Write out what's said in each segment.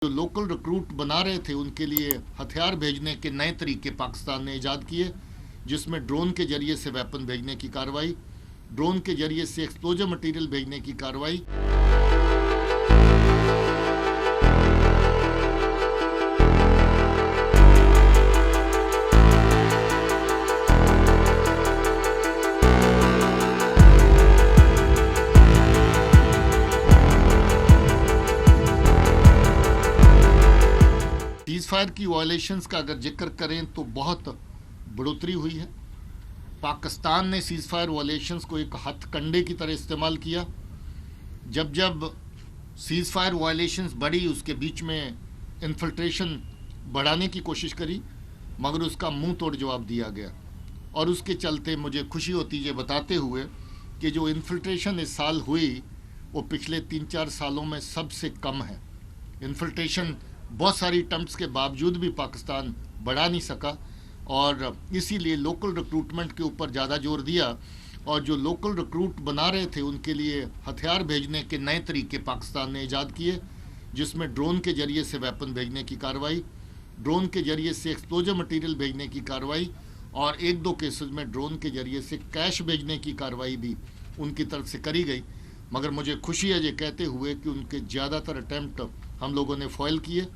जो local recruit बना रहे थे उनके लिए हथियार भेजने के नए तरीके पाकिस्तान ने ईजाद किए, जिसमें ड्रोन के जरिए से वेपन भेजने की कार्रवाई, ड्रोन के जरिए से एक्सप्लोजिव मटेरियल भेजने की कार्रवाई। सीज़फायर की वायलेशंस का अगर जिक्र करें तो बहुत बढ़ोतरी हुई है। पाकिस्तान ने सीज़फायर वायलेशंस को एक हथकंडे की तरह इस्तेमाल किया। जब जब सीज़फायर वायलेशंस बढ़ी, उसके बीच में इन्फिल्ट्रेशन बढ़ाने की कोशिश करी, मगर उसका मुंह तोड़ जवाब दिया गया। और उसके चलते मुझे खुशी होती है बताते हुए कि जो इन्फिल्ट्रेशन इस साल हुई वो पिछले 3-4 सालों में सबसे कम है। इन्फिल्ट्रेशन बहुत सारी अटेम्प्ट्स के बावजूद भी पाकिस्तान बढ़ा नहीं सका, और इसीलिए लोकल रिक्रूटमेंट के ऊपर ज़्यादा जोर दिया। और जो लोकल रिक्रूट बना रहे थे उनके लिए हथियार भेजने के नए तरीके पाकिस्तान ने ईजाद किए, जिसमें ड्रोन के जरिए से वेपन भेजने की कार्रवाई, ड्रोन के जरिए से एक्सप्लोजिव मटेरियल भेजने की कार्रवाई, और 1-2 केसेस में ड्रोन के जरिए से कैश भेजने की कार्रवाई भी उनकी तरफ से करी गई। मगर मुझे खुशी है ये कहते हुए कि उनके ज़्यादातर अटैम्प्ट हम लोगों ने फॉइल किए।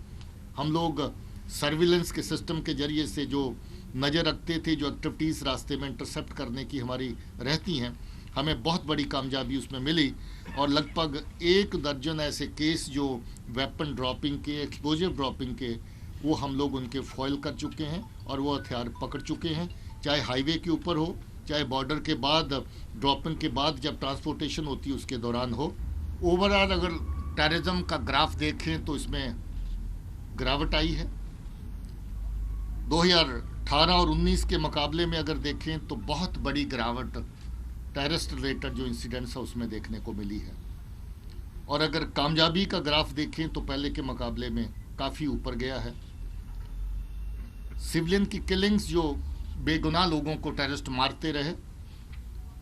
हम लोग सर्विलेंस के सिस्टम के जरिए से जो नज़र रखते थे, जो एक्टिविटीज़ रास्ते में इंटरसेप्ट करने की हमारी रहती हैं, हमें बहुत बड़ी कामयाबी उसमें मिली। और लगभग 1 दर्जन ऐसे केस जो वेपन ड्रॉपिंग के, एक्सप्लोजिव ड्रॉपिंग के, वो हम लोग उनके फॉइल कर चुके हैं और वो हथियार पकड़ चुके हैं, चाहे हाईवे के ऊपर हो, चाहे बॉर्डर के बाद ड्रॉपिंग के बाद जब ट्रांसपोर्टेशन होती है उसके दौरान हो। ओवरऑल अगर टेररिज्म का ग्राफ देखें तो इसमें गिरावट आई है। 2018 और 19 के मुकाबले में अगर देखें तो बहुत बड़ी गिरावट टेररिस्ट रिलेटेड जो इंसिडेंट्स है उसमें देखने को मिली है। और अगर कामयाबी का ग्राफ देखें तो पहले के मुकाबले में काफ़ी ऊपर गया है। सिविलियन की किलिंग्स, जो बेगुनाह लोगों को टेररिस्ट मारते रहे,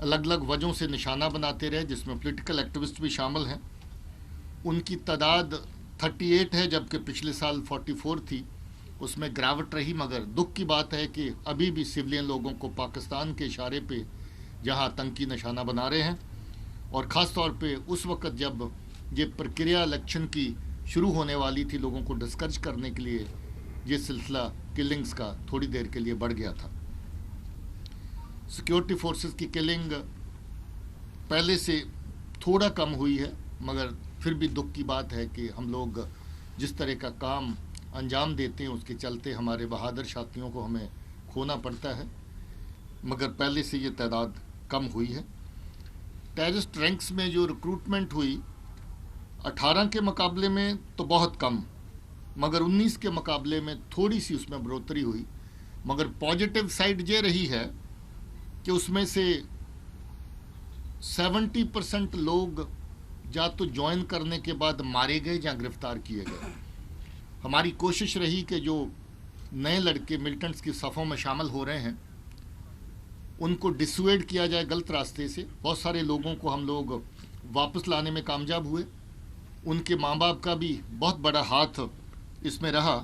अलग अलग वजहों से निशाना बनाते रहे, जिसमें पॉलिटिकल एक्टिविस्ट भी शामिल हैं, उनकी तादाद 38 है, जबकि पिछले साल 44 थी। उसमें गिरावट रही, मगर दुख की बात है कि अभी भी सिविलियन लोगों को पाकिस्तान के इशारे पे जहां आतंकी निशाना बना रहे हैं, और ख़ास तौर पे उस वक़्त जब ये प्रक्रिया इलेक्शन की शुरू होने वाली थी, लोगों को डिस्करेज करने के लिए ये सिलसिला किलिंग्स का थोड़ी देर के लिए बढ़ गया था। सिक्योरिटी फोर्सेस की किलिंग पहले से थोड़ा कम हुई है, मगर फिर भी दुख की बात है कि हम लोग जिस तरह का काम अंजाम देते हैं उसके चलते हमारे बहादुर साथियों को हमें खोना पड़ता है, मगर पहले से ये तादाद कम हुई है। टेररिस्ट रैंक्स में जो रिक्रूटमेंट हुई 18 के मुकाबले में तो बहुत कम, मगर 19 के मुकाबले में थोड़ी सी उसमें बढ़ोतरी हुई। मगर पॉजिटिव साइड ये रही है कि उसमें से 70% लोग या तो ज्वाइन करने के बाद मारे गए या गिरफ्तार किए गए। हमारी कोशिश रही कि जो नए लड़के मिलिटेंट्स की सफ़ों में शामिल हो रहे हैं उनको डिसुएड किया जाए गलत रास्ते से। बहुत सारे लोगों को हम लोग वापस लाने में कामयाब हुए। उनके माँ बाप का भी बहुत बड़ा हाथ इसमें रहा।